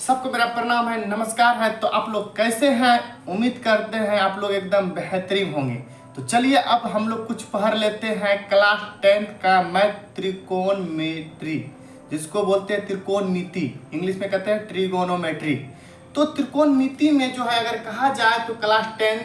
सबको मेरा प्रणाम है, नमस्कार है। तो आप लोग कैसे हैं? उम्मीद करते हैं आप लोग एकदम बेहतरीन होंगे। तो चलिए अब हम लोग कुछ पढ़ लेते हैं क्लास 10th का मैथ त्रिकोणमिति, जिसको बोलते हैं त्रिकोणमिति, इंग्लिश में कहते हैं ट्रिगोनोमेट्री। तो त्रिकोणमिति में जो है अगर कहा जाए तो क्लास 10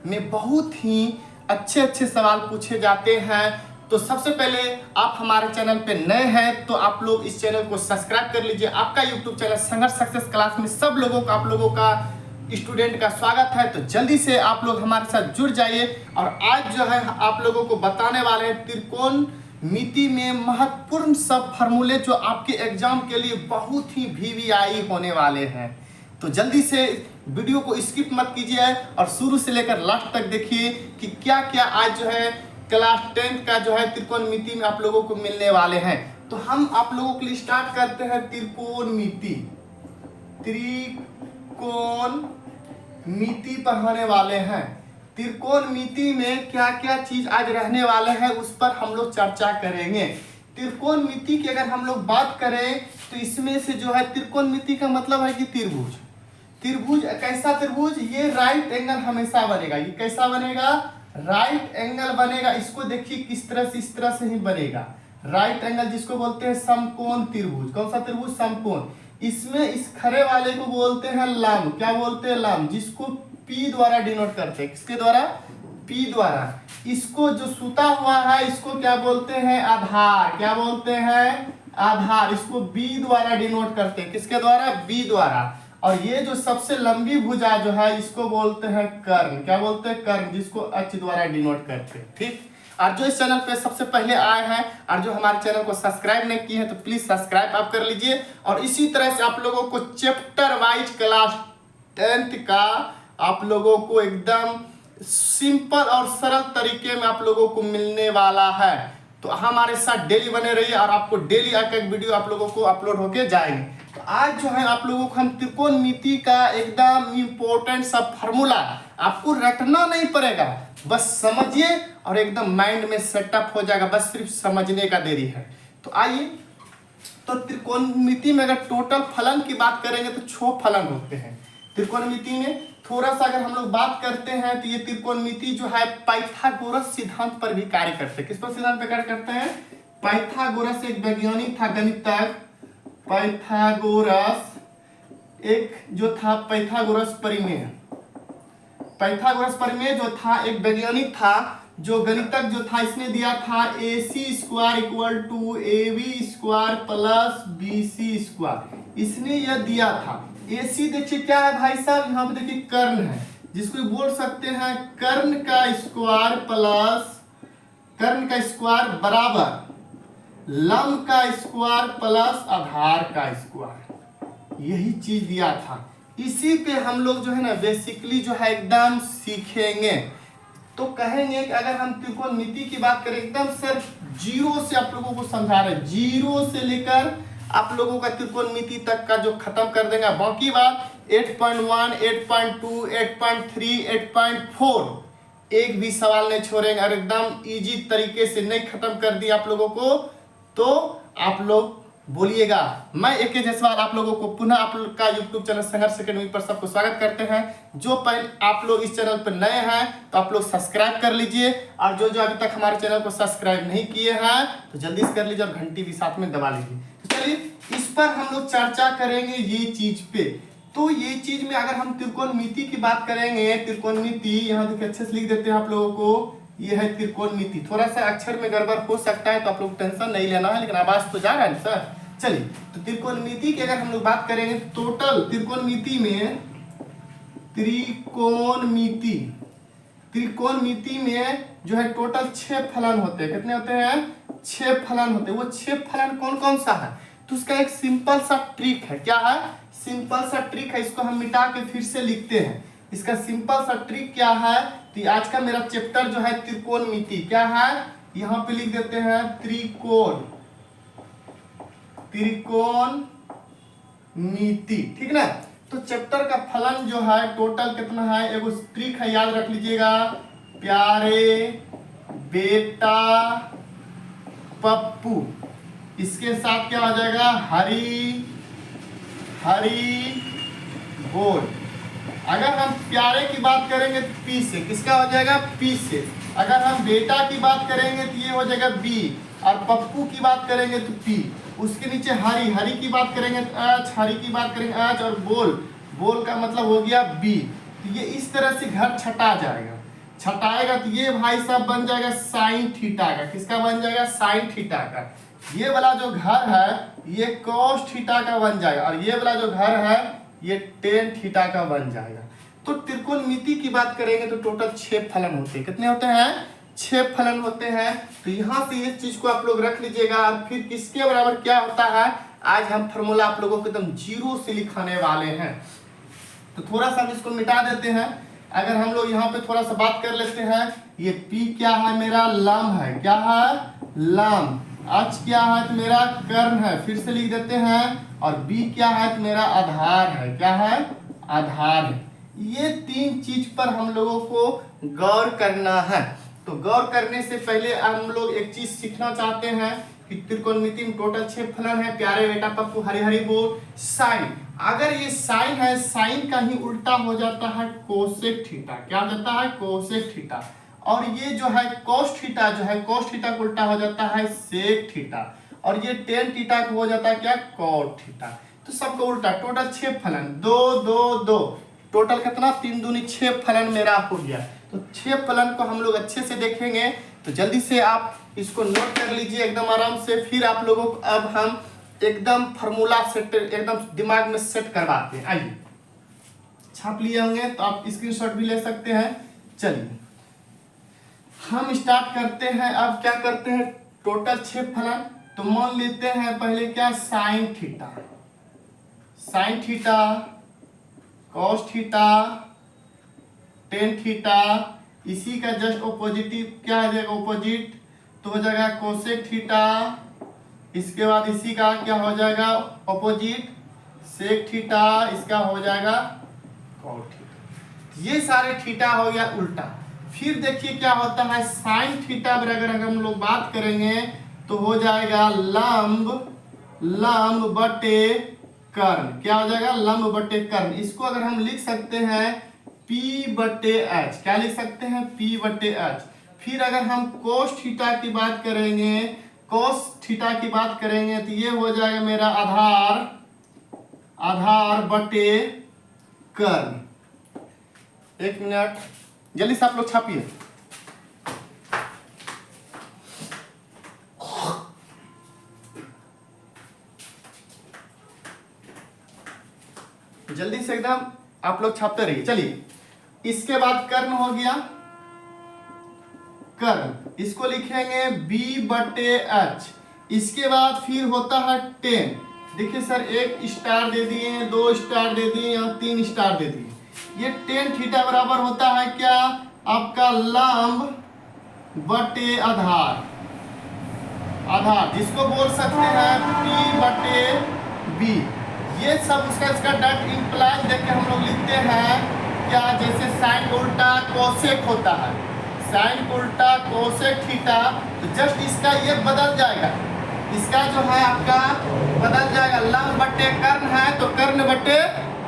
में बहुत ही अच्छे अच्छे सवाल पूछे जाते हैं। तो सबसे पहले आप हमारे चैनल पे नए हैं तो आप लोग इस चैनल को सब्सक्राइब कर लीजिए। आपका यूट्यूब चैनल संघर्ष सक्सेस क्लास में सब लोगों का, आप लोगों का स्टूडेंट का स्वागत है। तो जल्दी से आप लोग हमारे साथ जुड़ जाइए। और आज जो है आप लोगों को बताने वाले हैं त्रिकोणमिति में महत्वपूर्ण सब फॉर्मूले जो आपके एग्जाम के लिए बहुत ही वीवीआई होने वाले हैं। तो जल्दी से वीडियो को स्किप मत कीजिए और शुरू से लेकर लास्ट तक देखिए कि क्या क्या आज जो है क्लास 10 का जो है त्रिकोणमिति में आप लोगों को मिलने वाले हैं। तो हम आप लोगों के लिए स्टार्ट करते हैं त्रिकोणमिति। त्रिकोणमिति पढ़ाने वाले हैं। त्रिकोणमिति में क्या क्या चीज आज रहने वाले हैं उस पर हम लोग चर्चा करेंगे। त्रिकोणमिति की अगर हम लोग बात करें तो इसमें से जो है त्रिकोणमिति का मतलब है कि त्रिभुज। त्रिभुज कैसा त्रिभुज? ये राइट एंगल हमेशा बनेगा। ये कैसा बनेगा? राइट एंगल बनेगा। इसको देखिए किस तरह से, इस तरह से ही बनेगा राइट एंगल, जिसको बोलते हैं समकोण त्रिभुज। कौन सा त्रिभुज? समकोण। इसमें इस खड़े वाले को बोलते हैं लंब। क्या बोलते हैं? लंब, जिसको P द्वारा डिनोट करते हैं। किसके द्वारा? P द्वारा। इसको जो सूता हुआ है इसको क्या बोलते हैं? आधार। क्या बोलते हैं? आधार। इसको B द्वारा डिनोट करते हैं। किसके द्वारा? B द्वारा। और ये जो सबसे लंबी भुजा जो है इसको बोलते हैं कर्ण। क्या बोलते हैं? कर्ण, जिसको H द्वारा डिनोट करते हैं। ठीक। और जो इस चैनल पे सबसे पहले आए हैं और जो हमारे चैनल को सब्सक्राइब नहीं किए हैं तो प्लीज सब्सक्राइब आप कर लीजिए। और इसी तरह से आप लोगों को चैप्टर वाइज क्लास 10th का आप लोगों को एकदम सिंपल और सरल तरीके में आप लोगों को मिलने वाला है। तो हमारे साथ डेली बने रहिए और आपको डेली एक वीडियो आप लोगों को अपलोड होके जाएंगे। तो आज जो है आप लोगों को हम त्रिकोणमिति का एकदम इम्पोर्टेंट सा फॉर्मूला आपको रटना नहीं पड़ेगा, बस समझिए और एकदम माइंड में सेटअप हो जाएगा। बस सिर्फ समझने का देरी है। तो आइए, तो त्रिकोणमिति में अगर टोटल फलन की बात करेंगे तो 6 फलन होते हैं त्रिकोणमिति में। थोड़ा सा अगर हम लोग बात करते हैं तो ये त्रिकोणमिति जो है पाइथागोरस सिद्धांत पर भी कार्य करते हैं। किस पर सिद्धांत पर कार्य करते हैं? पाइथागोरस एक वैज्ञानिक था, गणितज्ञ। पाइथागोरस एक जो था पाइथागोरस परिमेय। पाइथागोरस परिमेय जो था एक वैज्ञानिक था, जो गणितज्ञ जो था, इसने दिया था AC² = AB² + BC²। इसने यह दिया था। AC देखिए क्या है भाई साहब, यहाँ पे देखिए कर्ण है, जिसको बोल सकते हैं कर्ण का स्क्वायर बराबर लंब का स्क्वायर प्लस आधार का स्क्वायर। यही चीज दिया था। इसी पे हम लोग जो है ना बेसिकली जो है एकदम सीखेंगे। तो कहेंगे कि अगर हम त्रिकोणमिति की बात करें एकदम सिर्फ जीरो से आप लोगों को समझा रहे हैं, जीरो से लेकर आप लोगों का त्रिकोणमिति तक का जो खत्म कर देंगे। बाकी बात 8.1, 8.2, 8.3, 8.4 एक भी सवाल नहीं छोड़ेंगे और एकदम इजी तरीके से नहीं खत्म कर दिया आप लोगों को तो आप लोग बोलिएगा। मैं एक जायसवाल आप लोगों को पुनः आप लोग का यूट्यूब चैनल संघर्ष अकेडमी पर सबको स्वागत करते हैं। जो पहले आप लोग इस चैनल पर नए हैं तो आप लोग सब्सक्राइब कर लीजिए और जो जो अभी तक हमारे चैनल को सब्सक्राइब नहीं किए हैं तो जल्दी से कर लीजिए और घंटी भी साथ में दबा लीजिए। तो चलिए इस पर हम लोग चर्चा करेंगे ये चीज पे। तो ये चीज में अगर हम त्रिकोणमिति की बात करेंगे, त्रिकोणमिति यहाँ देखिए अच्छे से लिख देते हैं आप लोगों को, ये है त्रिकोणमिति। थोड़ा सा अक्षर में गड़बड़ हो सकता है तो आप लोग टेंशन नहीं लेना है, लेकिन आवाज तो जा रहा है सर। चलिए, तो त्रिकोणमिति की अगर हम लोग बात करेंगे टोटल त्रिकोणमिति में त्रिकोणमिति में जो है टोटल 6 फलन होते हैं। कितने होते हैं? 6 फलन होते हैं। वो 6 फलन कौन कौन सा है? तो उसका एक सिंपल सा ट्रिक है। क्या है? सिंपल सा ट्रिक है। इसको हम मिटा के फिर से लिखते हैं। इसका सिंपल सा ट्रिक क्या है? तो आज का मेरा चैप्टर जो है त्रिकोणमिति क्या है, यहाँ पे लिख देते हैं त्रिकोणमिति। ठीक ना? तो चैप्टर का फलन जो है टोटल कितना है, एगो ट्रिक है याद रख लीजिएगा, प्यारे बेटा पप्पू। इसके साथ क्या हो जाएगा? हरी हरी बोल। अगर हम प्यारे की बात करेंगे तो पी से, किसका हो जाएगा, पी से। अगर हम बेटा की बात करेंगे तो ये हो जाएगा बी, और पप्पू की बात करेंगे तो पी। उसके नीचे हरी, हरी की बात करेंगे तो एच, हरी की बात करेंगे एच, और बोल, बोल का मतलब हो गया बी। तो ये इस तरह से घर छटा जाएगा, छटाएगा तो ये भाई साहब बन जाएगा साइन थीटा का। किसका बन जाएगा, साइन थीटा का। ये वाला जो घर है ये कॉस थीटा का बन जाएगा, और ये वाला जो घर है ये टेन थीटा का बन जाएगा। तो त्रिकोणमिति की बात करेंगे तो टोटल 6 फलन होते हैं। कितने होते हैं, 6 फलन होते हैं। तो यहाँ से इस चीज को आप लोग रख लीजिएगा। और फिर किसके बराबर क्या होता है, आज हम फॉर्मूला आप लोगों को एकदम जीरो से लिखाने वाले हैं। तो थोड़ा सा हम इसको मिटा देते हैं। अगर हम लोग यहाँ पे थोड़ा सा बात कर लेते हैं, ये P क्या है, मेरा लंब है, क्या है, लंब। H क्या है तो मेरा कर्ण है, फिर से लिख देते हैं। और B क्या है तो मेरा आधार है, क्या है, आधार है। ये 3 चीज पर हम लोगों को गौर करना है। तो गौर करने से पहले हम लोग एक चीज सीखना चाहते हैं कि त्रिकोणमिति में टोटल 6 फलन है, प्यारे बेटा पप्पू, हरी हरी बोल, साइन। अगर ये साइन है, साइन का ही उल्टा हो जाता है कोसेक थीटा। क्या हो जाता है, कोसेक थीटा। और ये जो है कोस थीटा, जो है कोस थीटा का उल्टा हो जाता है सेक थीटा। और ये टेन थीटा का हो जाता है क्या, कॉट थीटा। तो सबका उल्टा। टोटल 6 फलन, 2 2 2, टोटल कितना, 3 दूनी 6 फलन मेरा हो गया। तो 6 फलन को हम लोग अच्छे से देखेंगे। तो जल्दी से आप इसको नोट कर लीजिए एकदम आराम से। फिर आप लोगों को अब हम एकदम फॉर्मूला सेट एकदम दिमाग में सेट करवाते हैं। आइए, छाप लिए होंगे तो आप स्क्रीनशॉट भी ले सकते हैं। चलिए हम स्टार्ट करते हैं। अब क्या करते हैं, टोटल 6 फलन। तो मान लेते हैं पहले क्या, sine theta, sine theta, cos theta, tan theta. इसी का जस्ट ऑपोजिटिव क्या हो जाएगा, ऑपोजिट तो हो जाएगा कोसेक थीटा। इसके बाद इसी का क्या हो जाएगा, ऑपोजिट सेक थीटा। इसका हो जाएगा कॉट थीटा। ये सारे थीटा हो गया उल्टा। फिर देखिए क्या होता है, साइन थीटा पर अगर हम लोग बात करेंगे तो हो जाएगा लंब, लंब बटे कर्ण। क्या हो जाएगा, लंब बटे कर्ण। इसको अगर हम लिख सकते हैं P बटे H। क्या लिख सकते हैं, P बटे H। फिर अगर हम कोस थीटा की बात करेंगे, कोस थीटा की बात करेंगे तो ये हो जाएगा मेरा आधार, आधार बटे कर्ण। 1 मिनट, जल्दी से आप लोग छापिए। जल्दी से एकदम आप लोग छापते रहिए। चलिए, इसके बाद कर्ण हो गया, कर्ण, इसको लिखेंगे B बटे H। इसके बाद फिर होता है टेन। देखिए सर, 1 स्टार दे दिए, 2 स्टार दे दिए और 3 स्टार दे दिए। ये टेन थीटा बराबर होता है क्या, आपका लंब बटे आधार, आधार जिसको बोल सकते हैं P बटे B। ये सब उसका इसका डट इंप्लाइज देख के हम लोग लिखते हैं क्या, जैसे साइन उल्टा कोसेक होता है, साइन उल्टा कोसेक थीटा। तो जस्ट इसका ये बदल जाएगा, इसका जो है आपका बदल जाएगा। लंब बटे कर्ण है तो कर्ण बटे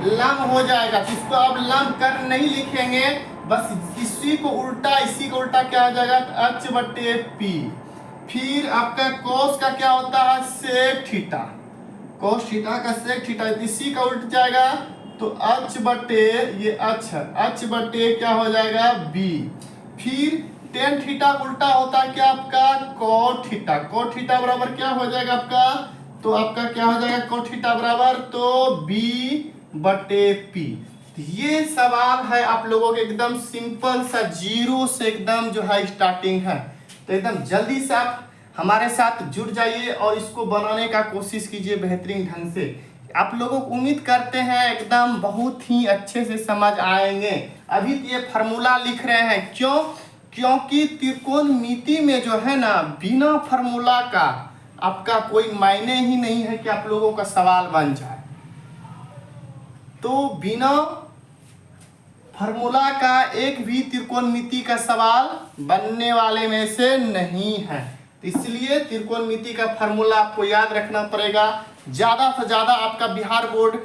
लंब हो जाएगा। तो इसको अब लंब कर्ण नहीं लिखेंगे, बस इसी को उल्टा, इसी को उल्टा क्या हो जाएगा, H बटे P। फिर आपका कोस का क्या होता है, सेक थीटा, कोस थीटा का सेक थीटा, इसी का उल्ट जाएगा तो H बटे, ये H है, H बटे क्या हो जाएगा B। फिर टेन थीटा उल्टा होता है क्या आपका, कोट थीटा। कोट थीटा बराबर क्या हो जाएगा आपका, तो आपका क्या हो जाएगा कोट थीटा बराबर तो B बटे P। ये सवाल है आप लोगों के एकदम सिंपल सा, जीरो से एकदम जो है स्टार्टिंग है। तो एकदम जल्दी से आप हमारे साथ जुड़ जाइए और इसको बनाने का कोशिश कीजिए बेहतरीन ढंग से। आप लोगों को उम्मीद करते हैं एकदम बहुत ही अच्छे से समझ आएंगे। अभी तो ये फार्मूला लिख रहे हैं, क्यों, क्योंकि त्रिकोणमिति में जो है ना, बिना फार्मूला का आपका कोई मायने ही नहीं है कि आप लोगों का सवाल बन जाए। तो बिना फार्मूला का एक भी त्रिकोणमिति का सवाल बनने वाले में से नहीं है। तो इसलिए त्रिकोणमिति का फार्मूला आपको याद रखना पड़ेगा। ज़्यादा से ज़्यादा आपका बिहार बोर्ड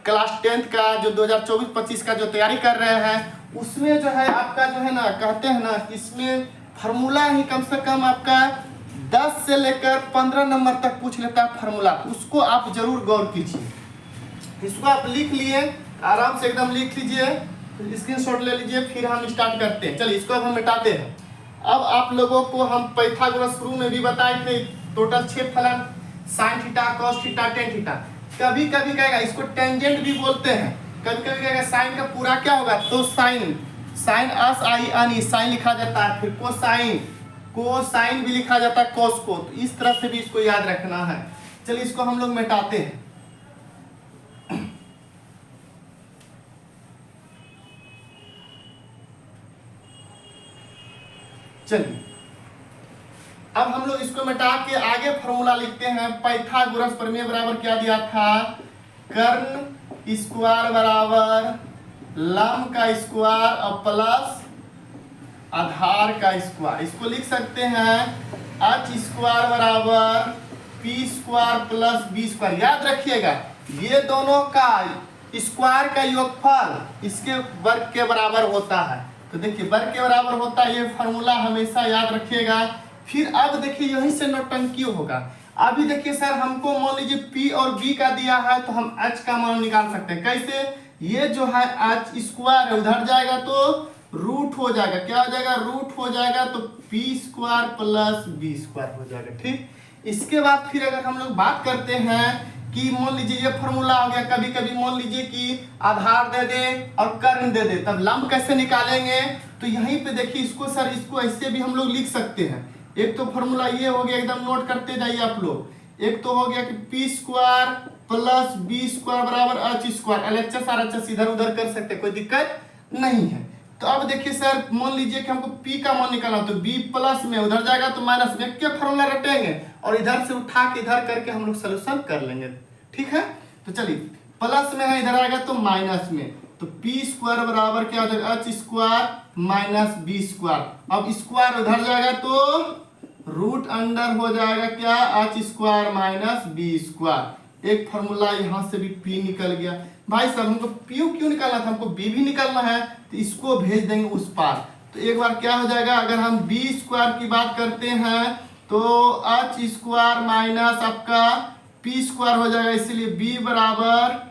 क्लास 10th का जो 2024-25 का जो तैयारी कर रहे हैं उसमें जो है आपका जो है ना कहते हैं ना कि इसमें फार्मूला ही कम से कम आपका 10 से लेकर 15 नंबर तक पूछ लेता है फार्मूला। उसको आप जरूर गौर कीजिए। इसको आप लिख लिए, आराम से एकदम लिख लीजिए, स्क्रीनशॉट ले लीजिए, फिर हम स्टार्ट करते हैं। चलिए इसको अब हम मिटाते हैं। अब आप लोगों को हम पाइथागोरस शुरू में भी बताए थे, टोटल 6 फलन, sine theta, cos theta, tan theta. कभी कभी कहेगा इसको टेंजेंट भी बोलते हैं, कभी कभी कहेगा साइन का पूरा क्या होगा, तो साइन, साइन अस आई अनी साइन लिखा जाता है, फिर कोसाइन, कोसाइन भी लिखा जाता है कॉस को। तो इस तरह से भी इसको याद रखना है। चलिए इसको हम लोग मिटाते हैं। चलिए अब हम लोग इसको मिटा के आगे फॉर्मूला लिखते हैं। पाइथागोरस प्रमेय बराबर क्या दिया था, कर्ण स्क्वायर बराबर लंब का स्क्वायर और प्लस आधार का स्क्वायर। इसको लिख सकते हैं एच स्क्वायर बराबर P square plus B square. याद रखिएगा ये दोनों का स्क्वायर का योगफल इसके वर्ग के बराबर होता है। तो देखिए वर्ग के बराबर होता है, ये फॉर्मूला हमेशा याद रखिएगा। फिर अब देखिए यहीं से नौटंकी होगा। अभी देखिए सर हमको मान लीजिए P और B का दिया है तो हम H का मान निकाल सकते हैं। कैसे, ये जो है H स्क्वायर है उधर जाएगा तो रूट हो जाएगा, क्या हो जाएगा, रूट हो जाएगा, तो P square plus B square हो जाएगा। ठीक, इसके बाद फिर अगर हम लोग बात करते हैं कि मान लीजिए ये फॉर्मूला हो गया, कभी कभी मान लीजिए कि आधार दे दे और कर्ण दे दे, तब लंब कैसे निकालेंगे, तो यहीं पे देखिए इसको सर इसको ऐसे भी हम लोग लिख सकते हैं। एक तो फॉर्मूला ये हो गया, एकदम नोट करते जाइए आप लोग। एक तो हो गया कि P square plus B square बराबर एच स्क्वायर, एलएचएस आरएचएस इधर उधर कर सकते, कोई दिक्कत नहीं है। तो अब देखिए सर मान लीजिए कि हमको P का मान निकालना, तो B प्लस में उधर जाएगा तो माइनस में, क्या फॉर्मूला रटेंगे और इधर से उठा के इधर करके हम लोग सोल्यूशन कर लेंगे। ठीक है, तो चलिए प्लस में है इधर आएगा तो माइनस में, तो P स्क्वायर बराबर क्या हो जाएगा, H square minus B square. अब स्क्वायर उधर जाएगा तो रूट अंडर हो जाएगा क्या, H square minus B square. एक फॉर्मूला यहाँ से भी P निकल गया। भाई साहब हमको P क्यों निकालना था, हमको B भी निकालना है, तो इसको भेज देंगे उस पार। तो एक बार क्या हो जाएगा, अगर हम B स्क्वायर की बात करते हैं तो एच स्क्वायर माइनस आपका P स्क्वायर हो जाएगा, इसलिए B बराबर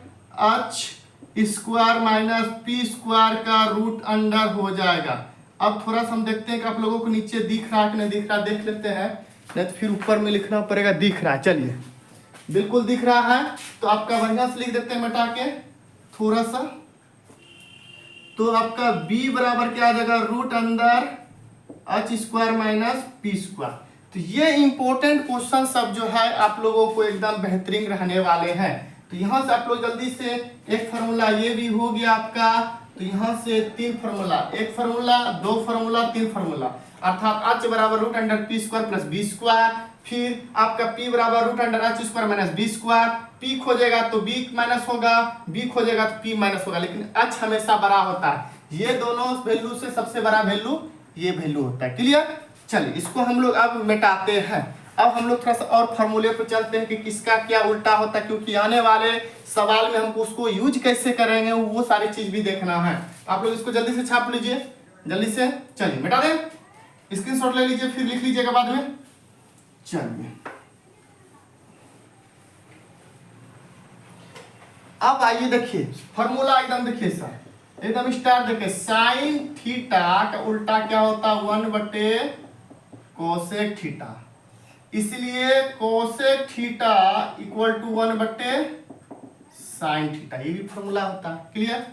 H square minus P square का रूट अंडर हो जाएगा। अब थोड़ा सा हम देखते हैं कि आप लोगों को नीचे दिख रहा है कि नहीं दिख रहा, देख लेते हैं, नहीं तो फिर ऊपर में लिखना पड़ेगा। दिख रहा है, चलिए बिल्कुल दिख रहा है, तो आपका बढ़िया से लिख देते हैं मिटा के थोड़ा सा। तो आपका B बराबर क्या आ जाएगा, root under H square minus P square. तो ये इंपॉर्टेंट क्वेश्चन सब जो है आप लोगों को एकदम बेहतरीन रहने वाले हैं। तो यहाँ से आप लोग जल्दी से एक फार्मूला ये भी हो गया आपका, तो यहाँ से 3 फार्मूला, एक फार्मूला, 2 फार्मूला, 3 फार्मूला, अर्थात h बराबर root under P square plus B square. फिर आपका P बराबर root under H square minus B square. P खोजेगा तो B माइनस होगा, B खोजेगा तो P माइनस होगा, लेकिन H हमेशा बड़ा होता है। ये दोनों वैल्यू से सबसे बड़ा वैल्यू ये वैल्यू होता है। क्लियर, चलिए इसको हम लोग अब मिटाते हैं। अब हम लोग थोड़ा सा और फार्मूले पर चलते हैं कि किसका क्या उल्टा होता है, क्योंकि आने वाले सवाल में हमको उसको यूज कैसे करेंगे वो सारी चीज भी देखना है। आप लोग इसको जल्दी से छाप लीजिए, जल्दी से। चलिए मिटा दें, स्क्रीनशॉट ले लीजिए, फिर लिख लीजिएगा बाद में। चलिए अब आइए देखिए फॉर्मूला एकदम देखिए सर, एकदम स्टार देखिए, साइन थीटा का उल्टा क्या होता है, 1 कोसेक थीटा, इसलिए cosec theta equal to 1 sine theta, ये भी फॉर्मूला होता है। क्लियर,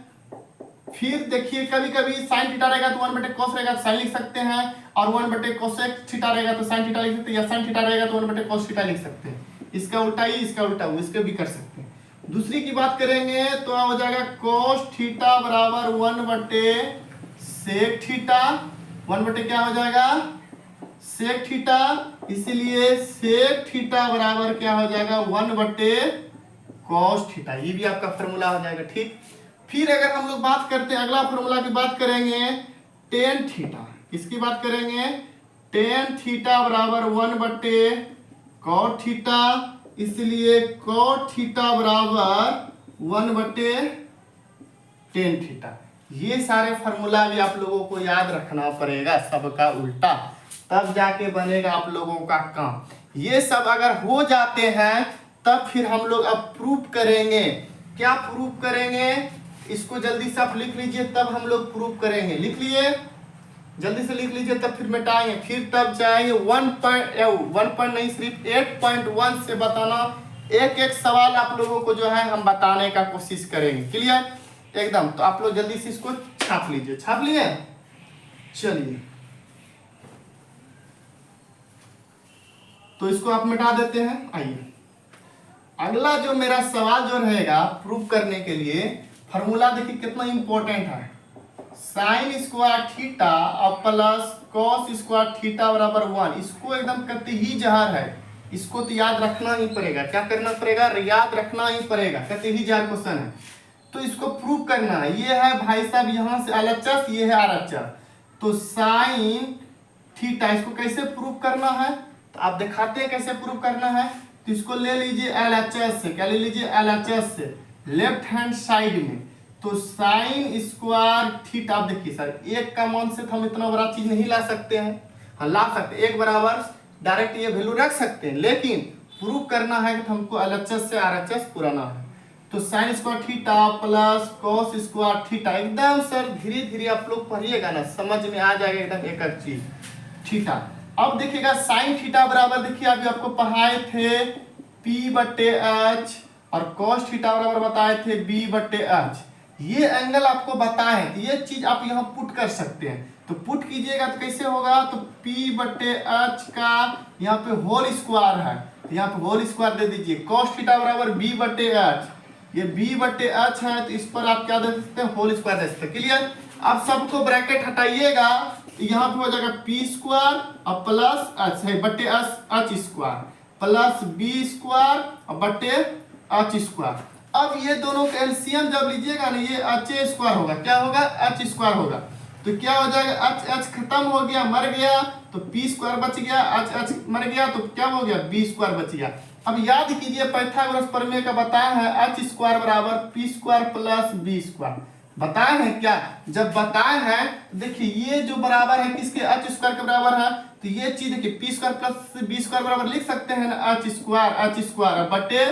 फिर देखिए कभी कभी साइन थीटा रहेगा तो 1 कोस रहेगा तो साइन लिख सकते हैं, और 1 कोसेक थीटा रहेगा तो साइन थीटा लिख सकते हैं, या साइन थीटा रहेगा तो 1 कोस थीटा लिख सकते हैं। इसका उल्टा ही इसका उल्टा वो, इसके भी कर सकते हैं। दूसरी की बात करेंगे तो हो जाएगा कोस थीटा बराबर 1 सेक थीटा, 1 क्या हो जाएगा, सेक थीटा, इसलिए सेक थीटा बराबर क्या हो जाएगा, 1 कॉस थीटा, ये भी आपका फॉर्मूला हो जाएगा। ठीक, फिर अगर हम लोग बात करते हैं अगला फॉर्मूला की बात करेंगे टेन थीटा, किसकी बात करेंगे, टेन थीटा बराबर 1 कॉट थीटा, इसलिए कॉट थीटा बराबर 1/10 थीटा। ये सारे फार्मूला भी आप लोगों को याद रखना पड़ेगा, सबका उल्टा, तब जाके बनेगा आप लोगों का काम। ये सब अगर हो जाते हैं तब फिर हम लोग अब प्रूफ करेंगे। क्या प्रूफ करेंगे, इसको जल्दी से आप लिख लीजिए, तब हम लोग प्रूफ करेंगे। लिख लिए, जल्दी से लिख लीजिए, तब फिर मिटाएंगे, फिर तब जाएंगे 1 नहीं सिर्फ 8.1 से बताना। एक एक सवाल आप लोगों को जो है हम बताने का कोशिश करेंगे। क्लियर एकदम। तो आप लोग जल्दी से इसको छाप लीजिए। छाप लिए, चलिए तो इसको आप मिटा देते हैं। आइए अगला जो मेरा सवाल जो रहेगा प्रूफ करने के लिए, फॉर्मूला देखिए कितना इंपॉर्टेंट है। साइन स्क्वायर थीटा और प्लस कॉस स्क्वायर थीटा बराबर 1। इसको एकदम कतई जहर है, इसको तो याद रखना ही पड़ेगा। क्या करना पड़ेगा, याद रखना ही पड़ेगा, कतई जहर क्वेश्चन है। तो इसको प्रूव करना है। ये है भाई साहब यहाँ से LHS, ये है RHS। तो साइन थीटा इसको कैसे प्रूव करना है, तो आप दिखाते हैं कैसे प्रूव करना है। तो इसको ले लीजिए LHS से। क्या ले लीजिए, LHS से लेफ्ट हैंड साइड में। तो साइन स्क्वायर थीटा, आप देखिए सर एक का मान से हम इतना बड़ा चीज नहीं ला सकते हैं। हाँ ला सकते, एक बराबर डायरेक्ट ये वैल्यू रख सकते हैं, लेकिन प्रूव करना है कि हमको LHS से RHS पुराना है। तो sine square theta plus cos square theta, एकदम सर धीरे धीरे आप लोग पढ़िएगा ना, समझ में आ जाएगा एकदम एक एक चीज। थीटा, अब देखिएगा साइन थीटा बराबर, देखिए अभी आपको पढ़ाए थे P/H और कॉस थीटा बराबर बताए थे B/H। ये एंगल आपको बताए, तो ये चीज आप यहाँ पुट कर सकते हैं। तो पुट कीजिएगा तो कैसे होगा, तो P/H का यहाँ पे होल स्क्वायर है, तो यहाँ पे होल स्क्वायर दे दीजिए। कॉस थीटा बराबर B/H, ये B/H है, तो इस पर आप क्या दे सकते हैं, होल स्क्वायर दे सकते हैं। क्लियर। अब सबको ब्रैकेट हटाइएगा, यहाँ पे हो जाएगा P स्क्वायर और प्लस H है बटे H square plus B square और बटे H स्क्वायर। अब ये दोनों का एलसीएम जब लीजिएगा ना, ये H स्क्वायर होगा। क्या होगा, H स्क्वायर होगा। तो क्या हो जाएगा, H खत्म हो गया, मर गया, तो P स्क्वायर बच गया। H मर गया तो क्या हो गया, B स्क्वायर बच गया। अब याद कीजिए पाइथागोरस प्रमेय का बताया है H स्क्वायर बराबर P square plus B square. बताए हैं क्या, जब बताए हैं देखिए ये जो बराबर है किसके, H स्क्वायर के बराबर है। तो ये चीज देखिए P square plus B square बराबर लिख सकते हैं ना, H स्क्वायर बटे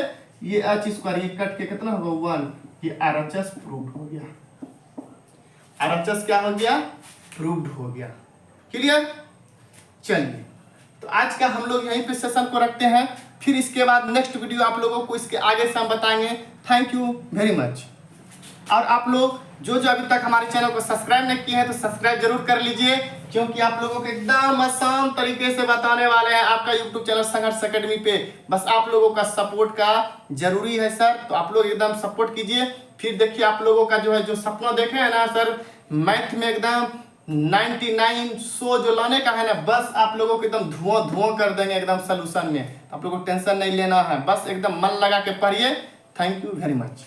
ये H स्क्वायर, ये कट के कितना होगा 1। ये RHS प्रूव्ड हो गया। RHS क्या हो गया, प्रूव्ड हो गया। क्लियर। चलिए तो आज का हम लोग यहीं पे सेशन को रखते हैं, फिर इसके बाद नेक्स्ट वीडियो आप लोगों को इसके आगे से हम बताएंगे। Thank you very much. और आप लोग जो अभी तक हमारे चैनल को सब्सक्राइब नहीं किए हैं तो सब्सक्राइब जरूर कर लीजिए, क्योंकि आप लोगों को एकदम आसान तरीके से बताने वाले हैं आपका यूट्यूब चैनल संघर्ष एकेडमी पे। बस आप लोगों का सपोर्ट का जरूरी है सर, तो आप लोग एकदम सपोर्ट कीजिए। फिर देखिए आप लोगों का जो है जो सपना देखे है ना सर, मैथ में एकदम 99 जो लाने का है ना, बस आप लोगों को एकदम धुआं कर देंगे एकदम सोल्यूशन में। आप लोगों को टेंशन नहीं लेना है, बस एकदम मन लगा के पढ़िए। Thank you very much.